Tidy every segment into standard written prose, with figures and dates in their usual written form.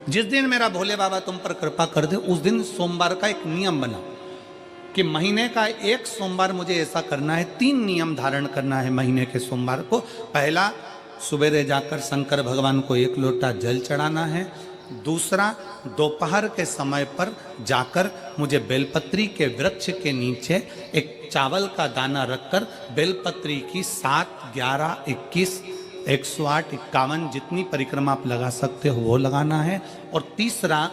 जिस दिन मेरा भोले बाबा तुम पर कृपा कर दे उस दिन सोमवार का एक नियम बना कि महीने का एक सोमवार मुझे ऐसा करना है, 3 नियम धारण करना है महीने के सोमवार को। पहला, सवेरे जाकर शंकर भगवान को 1 लोटा जल चढ़ाना है। दूसरा, दोपहर के समय पर जाकर मुझे बेलपत्री के वृक्ष के नीचे एक चावल का दाना रखकर बेलपत्री की 7, 11, 21, 108, 51 जितनी परिक्रमा आप लगा सकते हो वो लगाना है। और तीसरा,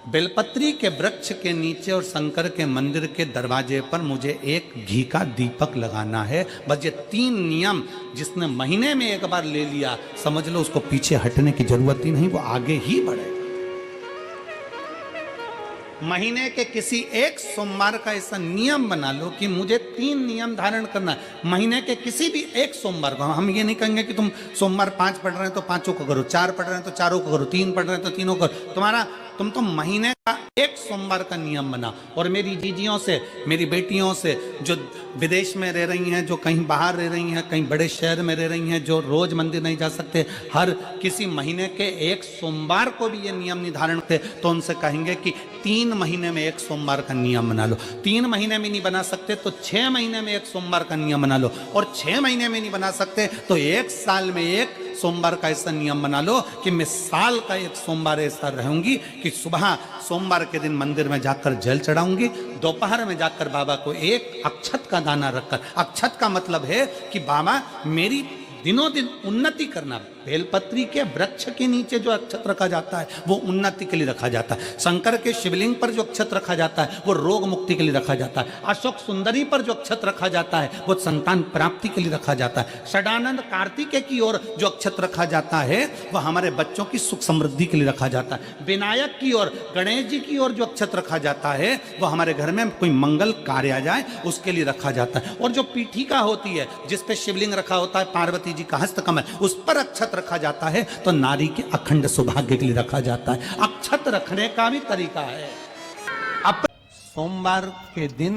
बेलपत्री के वृक्ष के नीचे और शंकर के मंदिर के दरवाजे पर मुझे एक घी का दीपक लगाना है। बस ये 3 नियम जिसने महीने में एक बार ले लिया, समझ लो उसको पीछे हटने की जरूरत ही नहीं, वो आगे ही बढ़ेगा। महीने के किसी एक सोमवार का ऐसा नियम बना लो कि मुझे 3 नियम धारण करना है महीने के किसी भी एक सोमवार को। हम ये नहीं कहेंगे कि तुम सोमवार 5 पढ़ रहे हैं तो 5 को करो, 4 पढ़ रहे हैं तो 4 को करो, 3 पढ़ रहे हैं तो 3 को करो। तुम तो महीने का एक सोमवार का नियम बना। और मेरी जीजियों से, मेरी बेटियों से जो विदेश में रह रही हैं, जो कहीं बाहर रह रही हैं, कहीं बड़े शहर में रह रही हैं, जो रोज मंदिर नहीं जा सकते, हर किसी महीने के एक सोमवार को भी ये नियम निर्धारण थे, तो उनसे कहेंगे कि 3 महीने में एक सोमवार का नियम बना लो। 3 महीने में नहीं बना सकते तो 6 महीने में एक सोमवार का नियम बना लो। और 6 महीने में नहीं बना सकते तो 1 साल में एक सोमवार का ऐसा नियम बना लो कि मैं साल का एक सोमवार ऐसा रहूंगी कि सुबह सोमवार के दिन मंदिर में जाकर जल चढ़ाऊंगी, दोपहर में जाकर बाबा को एक अक्षत का दाना रखकर, अक्षत का मतलब है कि बाबा मेरी दिनों दिन उन्नति करना। बेलपत्री के वृक्ष के नीचे जो अक्षत रखा जाता है वो उन्नति के लिए रखा जाता है। शंकर के शिवलिंग पर जो अक्षत रखा जाता है वो रोग मुक्ति के लिए रखा जाता है। अशोक सुंदरी पर जो अक्षत रखा जाता है वो संतान प्राप्ति के लिए रखा जाता है। षडानंद कार्तिकेय की ओर जो अक्षत रखा जाता है वह हमारे बच्चों की सुख समृद्धि के लिए रखा जाता है। विनायक की ओर, गणेश जी की ओर जो अक्षत रखा जाता है वह हमारे घर में कोई मंगल कार्य आ जाए उसके लिए रखा जाता है। और जो पीठिका होती है जिस पे शिवलिंग रखा होता है, पार्वती जी का हस्तकमल, उस पर अक्षत रखा जाता है तो नारी के अखंड सौभाग्य के लिए रखा जाता है। अक्षत रखने का भी तरीका है। अब सोमवार के दिन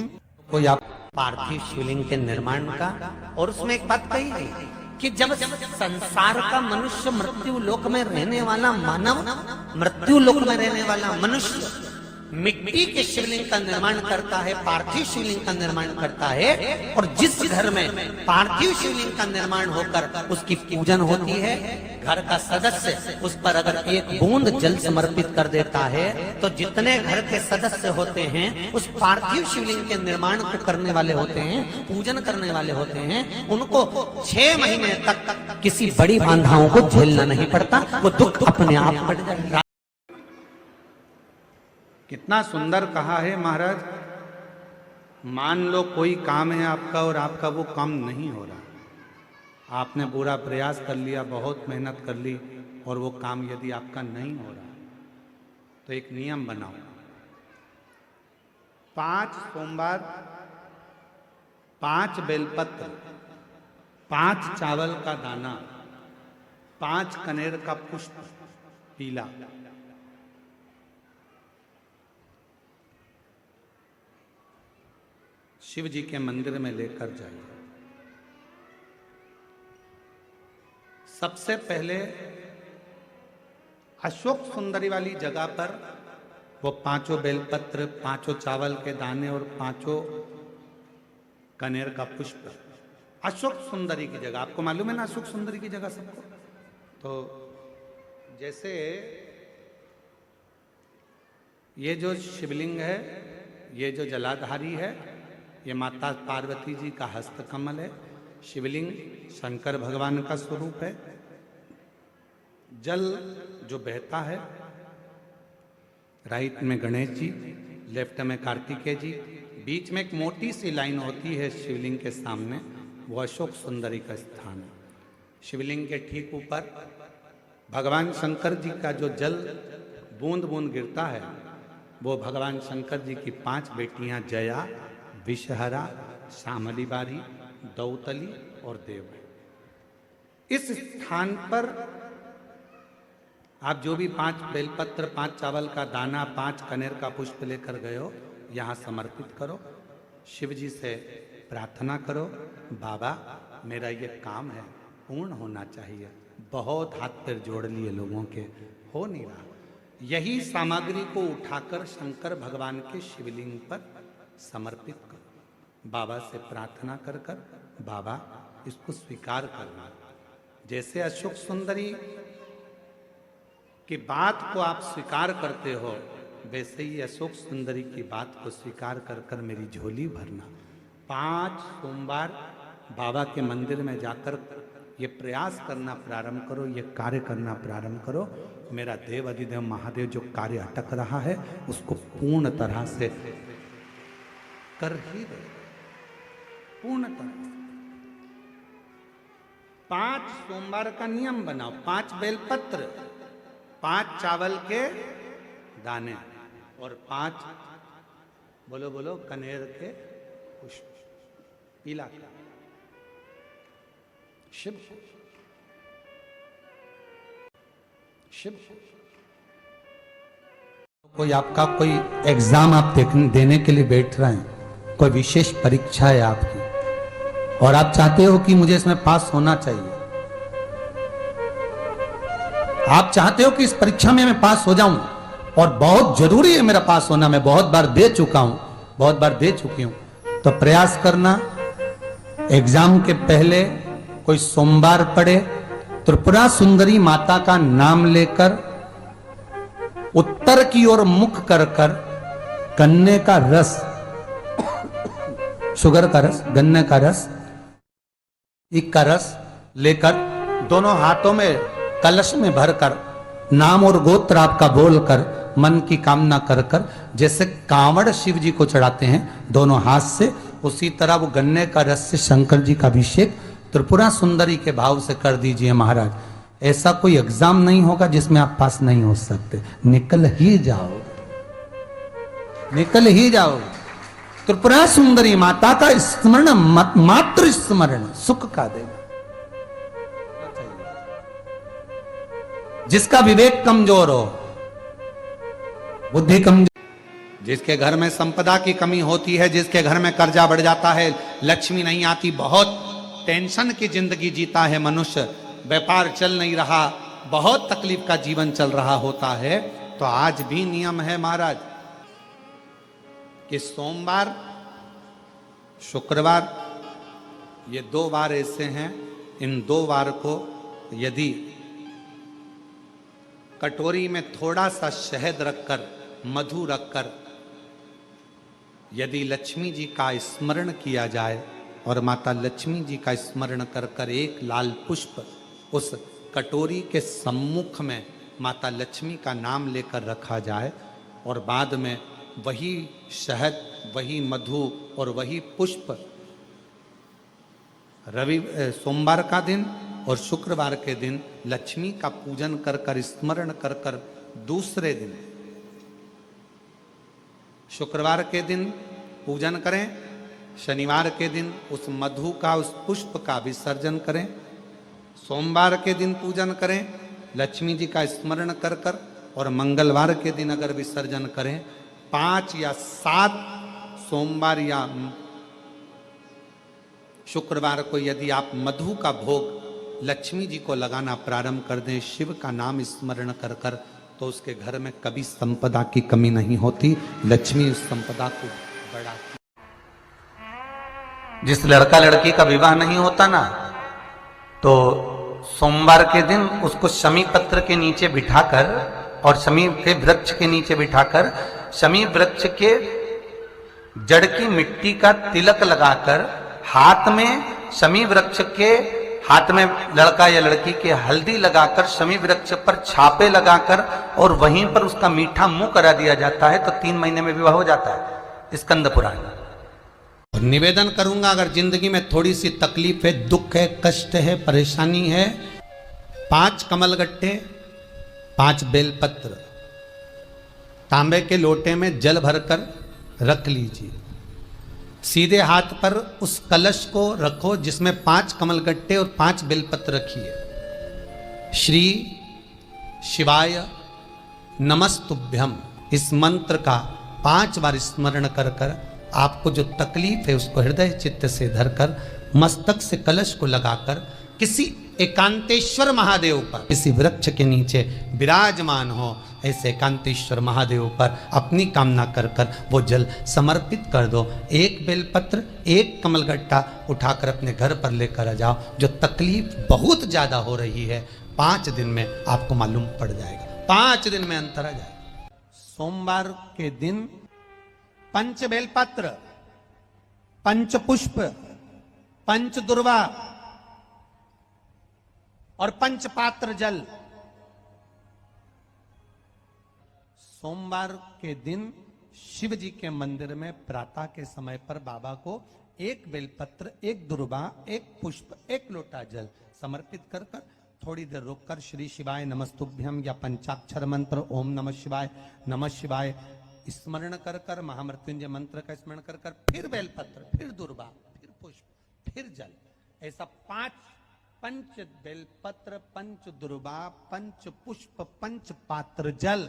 कोई आप पार्थिव शिवलिंग के निर्माण का, और उसमें एक बात कही गई कि जब संसार का मनुष्य, मृत्यु लोक में रहने वाला मानव, मृत्यु लोक में रहने वाला मनुष्य मिट्टी के शिवलिंग का निर्माण करता है, पार्थिव शिवलिंग का निर्माण करता है, और जिस घर में पार्थिव शिवलिंग का निर्माण होकर उसकी पूजन होती है, घर का सदस्य उस पर अगर एक बूंद जल समर्पित कर देता है तो जितने घर के सदस्य होते हैं उस पार्थिव शिवलिंग के निर्माण को करने वाले होते हैं, पूजन करने वाले होते हैं, उनको 6 महीने तक किसी बड़ी बाधाओं को झेलना नहीं पड़ता, वो दुख अपने आप कट जाएगा। कितना सुंदर कहा है महाराज। मान लो कोई काम है आपका और आपका वो काम नहीं हो रहा, आपने पूरा प्रयास कर लिया, बहुत मेहनत कर ली, और वो काम यदि आपका नहीं हो रहा तो एक नियम बनाओ। 5 सोमवार, 5 बेलपत्र, 5 चावल का दाना, 5 कनेर का पुष्प पीला, शिव जी के मंदिर में लेकर जाइए। सबसे पहले अशोक सुंदरी वाली जगह पर वो 5 बेलपत्र, 5 चावल के दाने और 5 कनेर का पुष्प, अशोक सुंदरी की जगह, आपको मालूम है ना अशोक सुंदरी की जगह सबको। तो जैसे ये जो शिवलिंग है, ये जो जलाधारी है, ये माता पार्वती जी का हस्तकमल है। शिवलिंग शंकर भगवान का स्वरूप है। जल जो बहता है, राइट में गणेश जी, लेफ्ट में कार्तिकेय जी, बीच में एक मोटी सी लाइन होती है शिवलिंग के सामने, वो अशोक सुंदरी का स्थान है। शिवलिंग के ठीक ऊपर भगवान शंकर जी का जो जल बूंद बूंद गिरता है वो भगवान शंकर जी की 5 बेटियां जया, विषहरा, श्यामली बारी, दौतली और देव। इस स्थान पर आप जो भी 5 बेलपत्र, 5 चावल का दाना, 5 कनेर का पुष्प लेकर गए हो, यहाँ समर्पित करो। शिव जी से प्रार्थना करो, बाबा मेरा ये काम है पूर्ण होना चाहिए। बहुत हाथ पैर जोड़ लिए लोगों के, हो नहीं रहा। यही सामग्री को उठाकर शंकर भगवान के शिवलिंग पर समर्पित करो। बाबा से प्रार्थना कर कर बाबा इसको स्वीकार करना। जैसे अशोक सुंदरी की बात को आप स्वीकार करते हो, वैसे ही अशोक सुंदरी की बात को स्वीकार कर कर मेरी झोली भरना। 5 सोमवार बाबा के मंदिर में जाकर ये प्रयास करना प्रारंभ करो, ये कार्य करना प्रारंभ करो। मेरा देव अधिदेव महादेव जो कार्य अटक रहा है उसको पूर्ण तरह से कर ही दे, पूर्ण तरह से। 5 सोमवार का नियम बनाओ, 5 बेलपत्र, 5 चावल के दाने और 5 बोलो बोलो कनेर के पुष्प, पीला शिव शिव। कोई आपका कोई एग्जाम आप देने के लिए बैठ रहे हैं, कोई विशेष परीक्षा है आपकी और आप चाहते हो कि मुझे इसमें पास होना चाहिए। आप चाहते हो कि इस परीक्षा में मैं पास हो जाऊं और बहुत जरूरी है मेरा पास होना, मैं बहुत बार दे चुका हूं, बहुत बार दे चुकी हूं। तो प्रयास करना, एग्जाम के पहले कोई सोमवार पड़े, त्रिपुरा सुंदरी माता का नाम लेकर उत्तर की ओर मुख कर कर गन्ने का रस, शुगर का रस, गन्ने का रस, एक का रस लेकर दोनों हाथों में कलश में भरकर नाम और गोत्र आपका बोलकर मन की कामना कर कर, जैसे कांवड़ शिव जी को चढ़ाते हैं दोनों हाथ से, उसी तरह वो गन्ने का रस से शंकर जी का अभिषेक त्रिपुरा सुंदरी के भाव से कर दीजिए महाराज। ऐसा कोई एग्जाम नहीं होगा जिसमें आप पास नहीं हो सकते, निकल ही जाओ, निकल ही जाओ। त्रिपुरा सुंदरी माता का स्मरण, मात्र स्मरण सुख का देगा। जिसका विवेक कमजोर हो, बुद्धि कमजोर, जिसके घर में संपदा की कमी होती है, जिसके घर में कर्जा बढ़ जाता है, लक्ष्मी नहीं आती, बहुत टेंशन की जिंदगी जीता है मनुष्य, व्यापार चल नहीं रहा, बहुत तकलीफ का जीवन चल रहा होता है, तो आज भी नियम है महाराज कि सोमवार, शुक्रवार, ये 2 वार ऐसे हैं, इन 2 वार को यदि कटोरी में थोड़ा सा शहद रखकर, मधु रखकर यदि लक्ष्मी जी का स्मरण किया जाए और माता लक्ष्मी जी का स्मरण कर कर एक लाल पुष्प उस कटोरी के सम्मुख में माता लक्ष्मी का नाम लेकर रखा जाए और बाद में वही शहद, वही मधु और वही पुष्प सोमवार का दिन और शुक्रवार के दिन लक्ष्मी का पूजन कर कर, स्मरण कर कर, दूसरे दिन शुक्रवार के दिन पूजन करें, शनिवार के दिन उस मधु का, उस पुष्प का विसर्जन करें, सोमवार के दिन पूजन करें लक्ष्मी जी का स्मरण कर कर, और मंगलवार के दिन अगर विसर्जन करें, 5 या 7 सोमवार या शुक्रवार को यदि आप मधु का भोग लक्ष्मी जी को लगाना प्रारंभ कर दें, शिव का नाम स्मरण कर कर, तो उसके घर में कभी संपदा की कमी नहीं होती, लक्ष्मी उस संपदा को बढ़ाती। जिस लड़का लड़की का विवाह नहीं होता ना, तो सोमवार के दिन उसको शमी पत्र के नीचे बिठाकर और शमी के वृक्ष के नीचे बिठाकर शमी वृक्ष के जड़ की मिट्टी का तिलक लगाकर, हाथ में शमी वृक्ष के, हाथ में लड़का या लड़की के हल्दी लगाकर, शमी वृक्ष पर छापे लगाकर और वहीं पर उसका मीठा मुंह करा दिया जाता है, तो 3 महीने में विवाह हो जाता है। स्कंद पुराण। और निवेदन करूंगा, अगर जिंदगी में थोड़ी सी तकलीफ है, दुख है, कष्ट है, परेशानी है, 5 कमलगट्टे, 5 बेलपत्र तांबे के लोटे में जल भरकर रख लीजिए। सीधे हाथ पर उस कलश को रखो जिसमें 5 कमलगट्टे और 5 बेलपत्र रखिए। श्री शिवाय नमस्तुभ्यम, इस मंत्र का 5 बार स्मरण कर कर आपको जो तकलीफ है उसको हृदय चित्त से धरकर, मस्तक से कलश को लगाकर किसी एकांतेश्वर महादेव पर किसी वृक्ष के नीचे विराजमान हो, ऐसे एकांतेश्वर महादेव पर अपनी कामना कर कर वो जल समर्पित कर दो। एक बेलपत्र, एक कमलगट्टा उठाकर अपने घर पर लेकर आ जाओ। जो तकलीफ बहुत ज्यादा हो रही है 5 दिन में आपको मालूम पड़ जाएगा, 5 दिन में अंतर आ जाएगा। सोमवार के दिन पंच बेलपत्र, पंच पुष्प, पंच दुर्वा और पंच पात्र जल, सोमवार के दिन शिव जी के मंदिर में प्रातः के समय पर बाबा को एक बेलपत्र, एक दुर्वा, एक पुष्प, एक लोटा जल समर्पित कर कर थोड़ी देर रुककर श्री शिवाय नमस्तुभ्यम या पंचाक्षर मंत्र ओम नमः शिवाय स्मरण कर कर, महामृत्युंजय मंत्र का स्मरण कर कर, फिर बेलपत्र, फिर दुर्वा, फिर पुष्प, फिर जल, ऐसा 5 पंच बेलपत्र, पंच दुर्वा, पंच पुष्प, पंच पात्र जल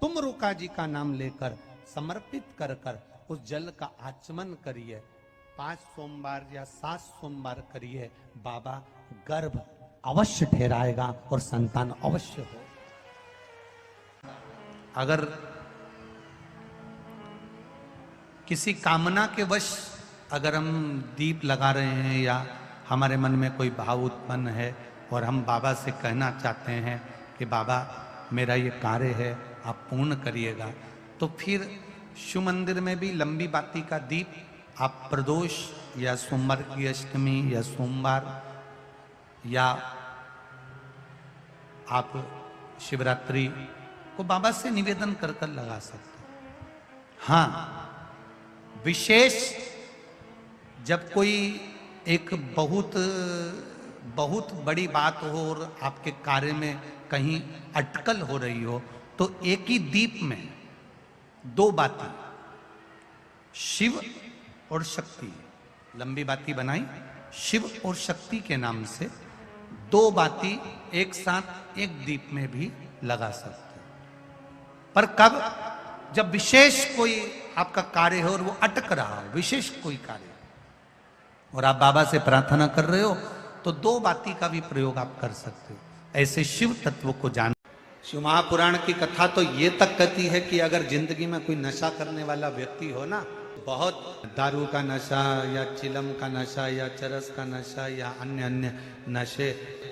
तुम रुका जी का नाम लेकर समर्पित कर कर उस जल का आचमन करिए। 5 सोमवार या 7 सोमवार करिए, बाबा गर्भ अवश्य ठहराएगा और संतान अवश्य हो। अगर किसी कामना के वश अगर हम दीप लगा रहे हैं या हमारे मन में कोई भाव उत्पन्न है और हम बाबा से कहना चाहते हैं कि बाबा मेरा ये कार्य है आप पूर्ण करिएगा, तो फिर शिव मंदिर में भी लंबी बाती का दीप आप प्रदोष या सोमवार की अष्टमी या सोमवार या आप शिवरात्रि को बाबा से निवेदन कर कर लगा सकते हैं। हाँ, विशेष जब कोई एक बहुत बड़ी बात हो और आपके कार्य में कहीं अटकल हो रही हो, तो एक ही दीप में 2 बाती, शिव और शक्ति, लंबी बाती बनाई शिव और शक्ति के नाम से 2 बाती एक साथ एक दीप में भी लगा सकते हैं। पर कब? जब विशेष कोई आपका कार्य हो और वो अटक रहा हो, विशेष कोई कार्य, और आप बाबा से प्रार्थना कर रहे हो, तो 2 बाती का भी प्रयोग आप कर सकते हो। ऐसे शिव तत्व को जान। शिव महापुराण की कथा तो ये तक कहती है कि अगर जिंदगी में कोई नशा करने वाला व्यक्ति हो ना, बहुत दारू का नशा या चिलम का नशा या चरस का नशा या अन्य नशे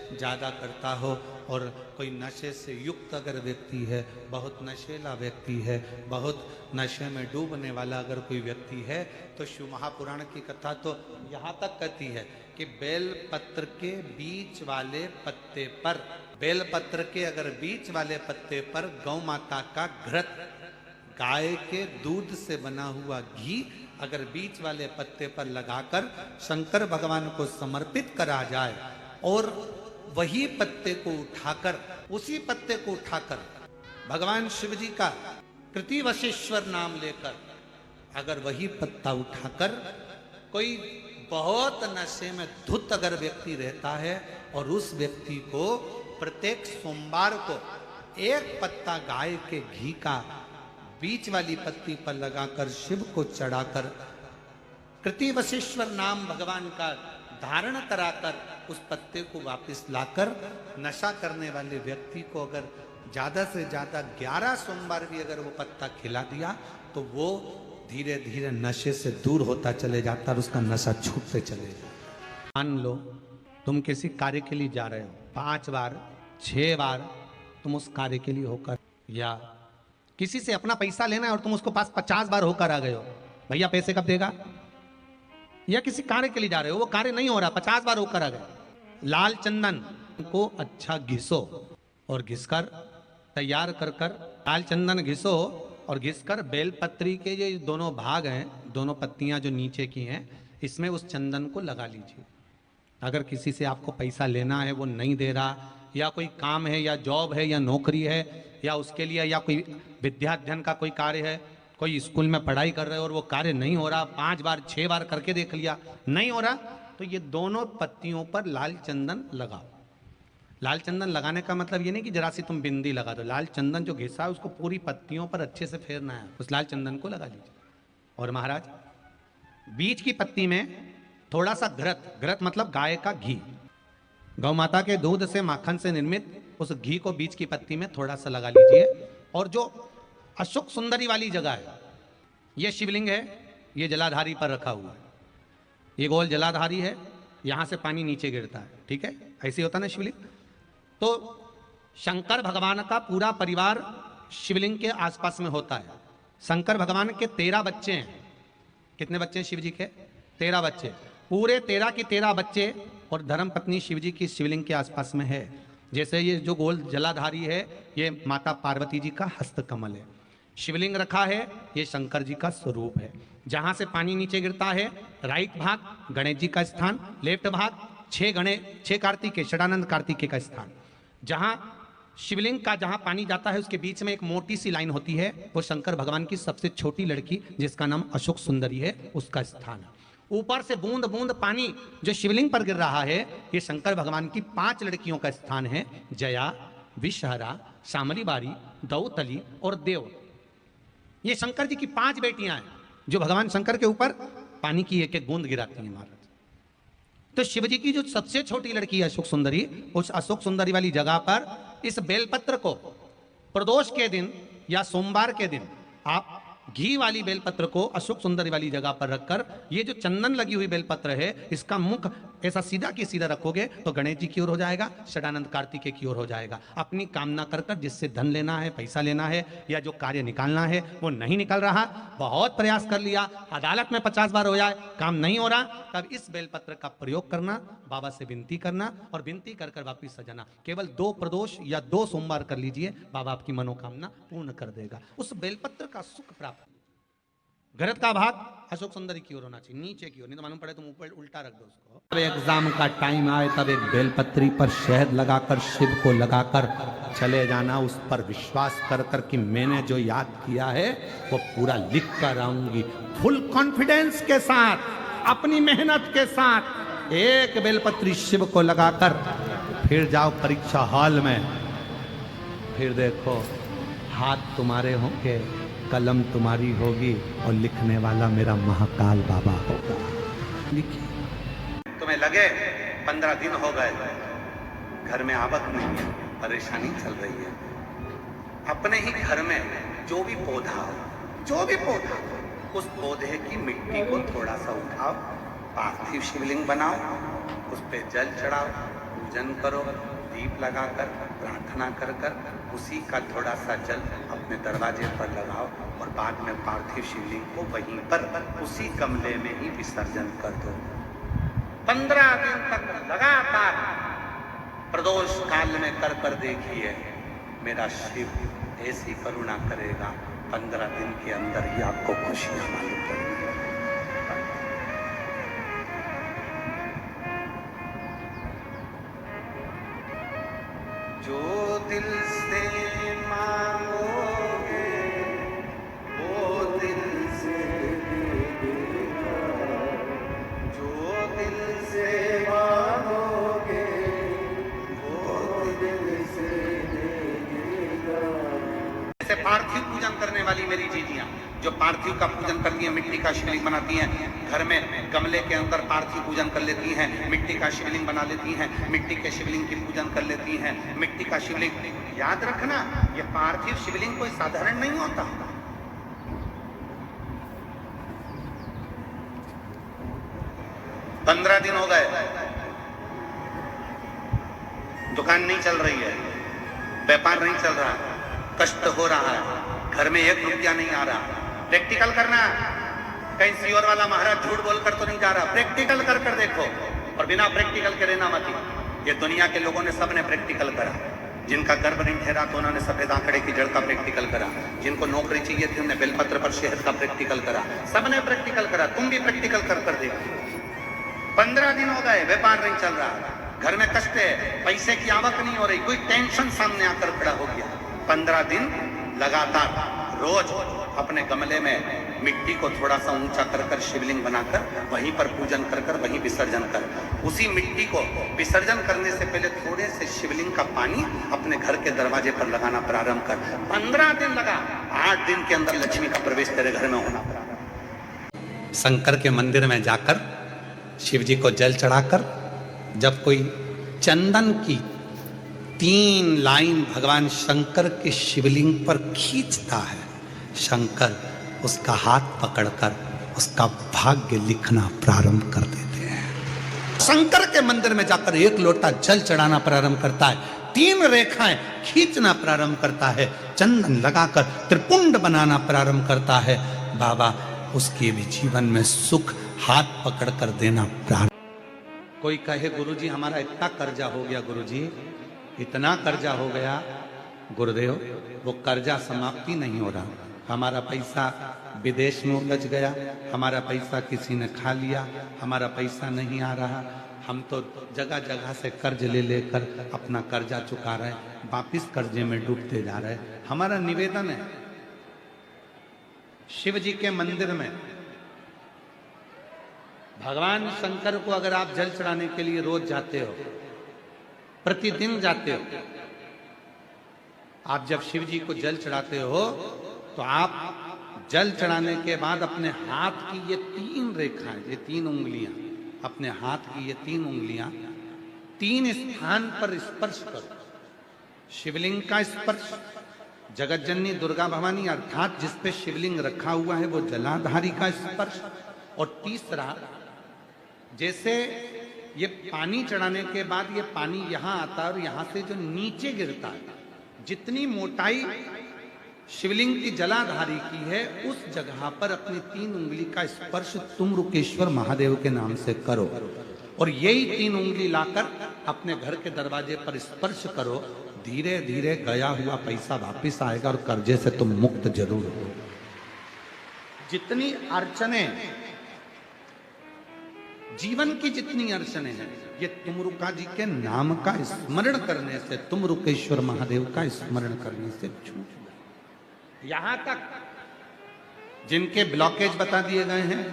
ज़्यादा करता हो, और कोई नशे से युक्त अगर व्यक्ति है, बहुत नशेला व्यक्ति है, बहुत नशे में डूबने वाला अगर कोई व्यक्ति है, तो शिव महापुराण की कथा तो यहाँ तक कहती है कि बेल पत्र के बीच वाले पत्ते पर, बेल पत्र के अगर बीच वाले पत्ते पर गौ माता का घृत, गाय के दूध से बना हुआ घी अगर बीच वाले पत्ते पर लगाकर शंकर भगवान को समर्पित करा जाए, और वही पत्ते को उठाकर, उसी पत्ते को उठाकर भगवान शिव जी का कृतिवशेश्वर नाम लेकर, अगर वही पत्ता उठाकर कोई बहुत नशे में धुत अगर व्यक्ति रहता है और उस व्यक्ति को प्रत्येक सोमवार को एक पत्ता गाय के घी का बीच वाली पत्ती पर लगाकर शिव को चढ़ाकर कृतिवशेश्वर नाम भगवान का धारण कराकर उस पत्ते को वापस लाकर नशा करने वाले व्यक्ति को अगर ज्यादा से ज्यादा 11 सोमवार भी अगर वो पत्ता खिला दिया, तो वो धीरे धीरे नशे से दूर होता चले जाता और उसका नशा छूटते चले जाता। मान लो तुम किसी कार्य के लिए जा रहे हो, 5 बार 6 बार तुम उस कार्य के लिए होकर, या किसी से अपना पैसा लेना है और तुम उसको पास 50 बार होकर आ गए हो, भैया पैसे कब देगा, या किसी कार्य के लिए जा रहे हो, वो कार्य नहीं हो रहा, 50 बार होकर आ गए, लाल चंदन को अच्छा घिसो और घिसकर तैयार कर कर, लाल चंदन घिसो और घिसकर बेलपत्री के ये दोनों भाग हैं, दोनों पत्तियां जो नीचे की हैं, इसमें उस चंदन को लगा लीजिए। अगर किसी से आपको पैसा लेना है, वो नहीं दे रहा, या कोई काम है या जॉब है या नौकरी है या उसके लिए, या कोई विद्याध्ययन का कोई कार्य है, कोई स्कूल में पढ़ाई कर रहे हो और वो कार्य नहीं हो रहा, 5 बार 6 बार करके देख लिया नहीं हो रहा, तो ये दोनों पत्तियों पर लाल चंदन लगाओ। लाल चंदन लगाने का मतलब ये नहीं कि जरा सी तुम बिंदी लगा दो, लाल चंदन जो घिसा है उसको पूरी पत्तियों पर अच्छे से फेरना है, उस लाल चंदन को लगा लीजिए। और महाराज बीच की पत्ती में थोड़ा सा घृत, घृत मतलब गाय का घी, गौ माता के दूध से माखन से निर्मित उस घी को बीच की पत्ती में थोड़ा सा लगा लीजिए। और जो अशोक सुंदरी वाली जगह है, ये शिवलिंग है, ये जलाधारी पर रखा हुआ है। ये गोल जलाधारी है, यहां से पानी नीचे गिरता है, ठीक है, ऐसे होता ना शिवलिंग। तो शंकर भगवान का पूरा परिवार शिवलिंग के आसपास में होता है। शंकर भगवान के 13 बच्चे हैं। कितने बच्चे हैं शिव जी के? 13 बच्चे, पूरे 13 के 13 बच्चे और धर्म पत्नी शिव जी की शिवलिंग के आसपास में है। जैसे ये जो गोल जलाधारी है, ये माता पार्वती जी का हस्त कमल है। शिवलिंग रखा है, ये शंकर जी का स्वरूप है। जहां से पानी नीचे गिरता है, राइट भाग गणेश जी का स्थान, लेफ्ट भाग 6 कार्तिकेय, षडानंद कार्तिकेय का स्थान। जहां शिवलिंग का जहां पानी जाता है, उसके बीच में एक मोटी सी लाइन होती है, वो शंकर भगवान की सबसे छोटी लड़की जिसका नाम अशोक सुंदरी है, उसका स्थान है। ऊपर से बूंद बूंद पानी जो शिवलिंग पर गिर रहा है, ये शंकर भगवान की 5 लड़कियों का स्थान है, जया, विषहरा, शामली बारी, दौतली और देव। ये शंकर जी की 5 बेटियां हैं जो भगवान शंकर के ऊपर पानी की एक एक बूंद गिराती हैं महाराज। तो शिव जी की जो सबसे छोटी लड़की है अशोक सुंदरी, उस अशोक सुंदरी वाली जगह पर इस बेलपत्र को प्रदोष के दिन या सोमवार के दिन आप घी वाली बेलपत्र को अशोक सुंदरी वाली जगह पर रखकर, ये जो चंदन लगी हुई बेलपत्र है, इसका मुख ऐसा सीधा की सीधा रखोगे तो गणेश जी की ओर हो जाएगा, षडानंद कार्तिकेय की ओर हो जाएगा। अपनी कामना कर कर जिससे धन लेना है, पैसा लेना है या जो कार्य निकालना है वो नहीं निकल रहा, बहुत प्रयास कर लिया, अदालत में 50 बार हो जाए, काम नहीं हो रहा, तब इस बेलपत्र का प्रयोग करना, बाबा से विनती करना और विनती कर कर वापिस सजाना। केवल 2 प्रदोष या 2 सोमवार कर लीजिए, बाबा आपकी मनोकामना पूर्ण कर देगा। उस बेलपत्र का सुख प्राप्त। गरत का भाग अशोक सुंदरी की ओर होना चाहिए, नीचे की ओर, नहीं तो मालूम पड़े तुम ऊपर उल्टा रख दो उसको। तब एग्जाम का टाइम आए तब एक बेलपत्री पर शहद लगाकर शिव को लगाकर चले जाना, उस पर विश्वास कर कर कि मैंने जो याद किया है वो पूरा लिख कर आऊंगी। फुल कॉन्फिडेंस के साथ, अपनी मेहनत के साथ एक बेलपत्री शिव को लगाकर फिर जाओ परीक्षा हॉल में, फिर देखो हाथ तुम्हारे होंगे, कलम तुम्हारी होगी और लिखने वाला मेरा महाकाल बाबा होगा। लिखिए। तुम्हें लगे 15 दिन हो गए, घर में आवक नहीं है, परेशानी चल रही है, अपने ही घर में जो भी पौधा उस पौधे की मिट्टी को थोड़ा सा उठाओ, पार्थिव शिवलिंग बनाओ, उस पे जल चढ़ाओ, पूजन करो, दीप लगाकर प्रार्थना कर कर उसी का थोड़ा सा जल अपने दरवाजे पर लगाओ और बाद में पार्थिव शिवलिंग को वहीं पर उसी गमले में ही विसर्जन कर दो। 15 दिन तक लगातार प्रदोष काल में कर कर देखिए, मेरा शिव ऐसी करुणा करेगा, 15 दिन के अंदर ही आपको खुशियां मालूम पड़ेंगी। जो दिल से मांगोगे वो दिल से देगा, जो दिल से मांगोगे वो दिल से देगा। ऐसे पार्थिव पूजन करने वाली मेरी जीजियां जो पार्थिव का पूजन करती हैं, मिट्टी का शिवलिंग बनाती हैं, घर में गमले के अंदर पार्थिव पूजन कर लेती हैं, मिट्टी का शिवलिंग बना लेती हैं, मिट्टी के शिवलिंग की पूजन कर लेती हैं, मिट्टी का शिवलिंग। याद रखना, ये पार्थिव शिवलिंग कोई साधारण नहीं होता। पंद्रह दिन हो गए, दुकान नहीं चल रही है, व्यापार नहीं चल रहा, कष्ट हो रहा है, घर में 1 रुपया नहीं आ रहा। प्रैक्टिकल करना, कहीं सियोर वाला महाराज झूठ बोलकर तो नहीं जा रहा, प्रैक्टिकल कर कर देखो और बिना प्रैक्टिकल के रहना मत। ये दुनिया के लोगों ने सबने प्रैक्टिकल करा, जिनका गर्भ नहीं ठहरा तो उन्होंने सफेद आंकड़े की जड़ का प्रैक्टिकल करा, जिनको नौकरी चाहिए थी उन्होंने बेलपत्र पर शहद का प्रैक्टिकल करा, सबने प्रैक्टिकल करा, तुम भी प्रैक्टिकल कर कर देखो। 15 दिन हो गए, व्यापार नहीं चल रहा, घर में कष्ट है, पैसे की आवक नहीं हो रही, कोई टेंशन सामने आकर खड़ा हो गया। 15 दिन लगातार रोज अपने गमले में मिट्टी को थोड़ा सा ऊंचा कर कर शिवलिंग बनाकर वहीं पर पूजन कर कर वहीं विसर्जन कर। उसी मिट्टी को विसर्जन करने से पहले थोड़े से शिवलिंग का पानी अपने घर के दरवाजे पर लगाना प्रारंभ कर। 15 दिन लगा, 8 दिन के अंदर लक्ष्मी का प्रवेश तेरे घर में होना प्रारंभ। शंकर के मंदिर में जाकर शिव जी को जल चढ़ाकर जब कोई चंदन की 3 लाइन भगवान शंकर के शिवलिंग पर खींचता है, शंकर उसका हाथ पकड़कर उसका भाग्य लिखना प्रारंभ कर देते हैं। शंकर के मंदिर में जाकर 1 लोटा जल चढ़ाना प्रारंभ करता है, 3 रेखाएं खींचना प्रारंभ करता है, चंदन लगाकर त्रिपुंड बनाना प्रारंभ करता है। बाबा उसके भी जीवन में सुख हाथ पकड़ कर देना प्रारंभ। कोई कहे गुरुजी हमारा इतना कर्जा हो गया, गुरुजी इतना कर्जा हो गया। गुरुदेव वो कर्जा समाप्ति नहीं हो रहा, हमारा पैसा विदेश में उलझ गया, हमारा पैसा किसी ने खा लिया, हमारा पैसा नहीं आ रहा, हम तो जगह जगह से कर्ज ले लेकर अपना कर्जा चुका रहे हैं, वापिस कर्जे में डूबते जा रहे हैं। हमारा निवेदन है शिव जी के मंदिर में भगवान शंकर को अगर आप जल चढ़ाने के लिए रोज जाते हो, प्रतिदिन जाते हो, आप जब शिव जी को जल चढ़ाते हो तो आप जल चढ़ाने के बाद अपने हाथ की ये 3 रेखाएं, ये 3 उंगलियां, अपने हाथ की ये 3 उंगलियां 3 स्थान पर स्पर्श करो। शिवलिंग का स्पर्श, जगत जननी दुर्गा भवानी अर्थात जिस पे शिवलिंग रखा हुआ है वो जलाधारी का स्पर्श, और तीसरा जैसे ये पानी चढ़ाने के बाद ये पानी यहां आता है और यहां से जो नीचे गिरता है, जितनी मोटाई शिवलिंग की जलाधारी की है उस जगह पर अपनी 3 उंगली का स्पर्श तुम रुकेश्वर महादेव के नाम से करो, और यही 3 उंगली लाकर अपने घर के दरवाजे पर स्पर्श करो। धीरे धीरे गया हुआ पैसा वापिस आएगा और कर्जे से तुम मुक्त जरूर हो। जितनी अड़चने, जीवन की जितनी अड़चने हैं, ये तुमरुका जी के नाम का स्मरण करने से, तुमरुकेश्वर महादेव का स्मरण करने से छूट जाए। यहां तक जिनके ब्लॉकेज बता दिए गए हैं,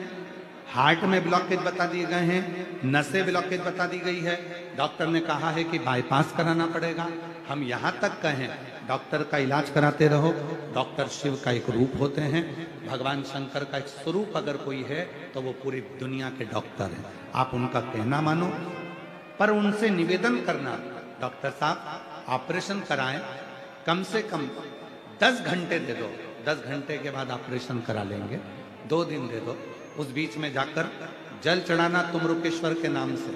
हार्ट में ब्लॉकेज बता दिए गए हैं, नसें ब्लॉकेज बता दी गई है, डॉक्टर ने कहा है कि बाईपास कराना पड़ेगा। हम यहां तक कहें डॉक्टर का इलाज कराते रहो। डॉक्टर शिव का एक रूप होते हैं, भगवान शंकर का एक स्वरूप अगर कोई है तो वो पूरी दुनिया के डॉक्टर हैं। आप उनका कहना मानो, पर उनसे निवेदन करना, डॉक्टर साहब ऑपरेशन कराएं, कम से कम 10 घंटे दे दो, 10 घंटे के बाद ऑपरेशन करा लेंगे, 2 दिन दे दो। उस बीच में जाकर जल चढ़ाना तुमरुकेश्वर के नाम से,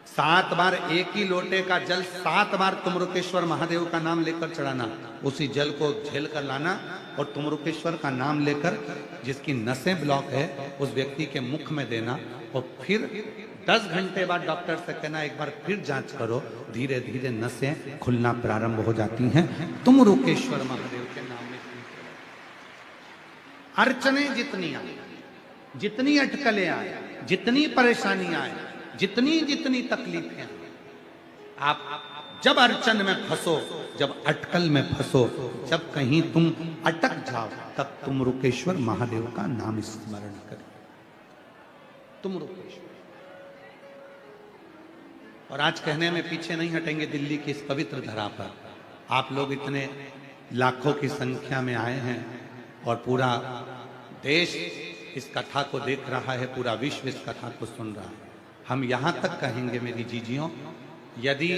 7 बार एक ही लोटे का जल 7 बार तुमरुकेश्वर महादेव का नाम लेकर चढ़ाना, उसी जल को झेल कर लाना और तुमरुकेश्वर का नाम लेकर जिसकी नसें ब्लॉक है उस व्यक्ति के मुख में देना, और फिर 10 घंटे बाद डॉक्टर से कहना एक बार फिर जांच करो। धीरे धीरे नसें खुलना प्रारंभ हो जाती हैं तुमरुकेश्वर महादेव के नाम में। अड़चने जितनी आए, जितनी अटकलें आए, जितनी परेशानियां आए, जितनी जितनी तकलीफें, आप जब अड़चन में फंसो, जब अटकल में फंसो, जब कहीं तुम अटक जाओ, तब तुम रुकेश्वर महादेव का नाम स्मरण करो, तुम रुकेश्वर। और आज कहने में पीछे नहीं हटेंगे, दिल्ली की इस पवित्र धरा पर आप लोग इतने लाखों की संख्या में आए हैं और पूरा देश इस कथा को देख रहा है, पूरा विश्व इस कथा को सुन रहा है। हम यहाँ तक कहेंगे मेरी जीजियों, यदि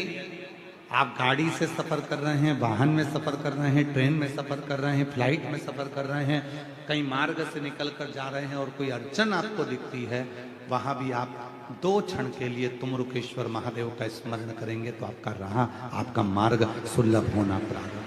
आप गाड़ी से सफ़र कर रहे हैं, वाहन में सफ़र कर रहे हैं, ट्रेन में सफ़र कर रहे हैं, फ्लाइट में सफ़र कर रहे हैं, कहीं मार्ग से निकल कर जा रहे हैं और कोई अड़चन आपको दिखती है, वहाँ भी आप 2 क्षण के लिए तुमरुकेश्वर महादेव का स्मरण करेंगे तो आपका राह, आपका मार्ग सुलभ होना प्रारंभ।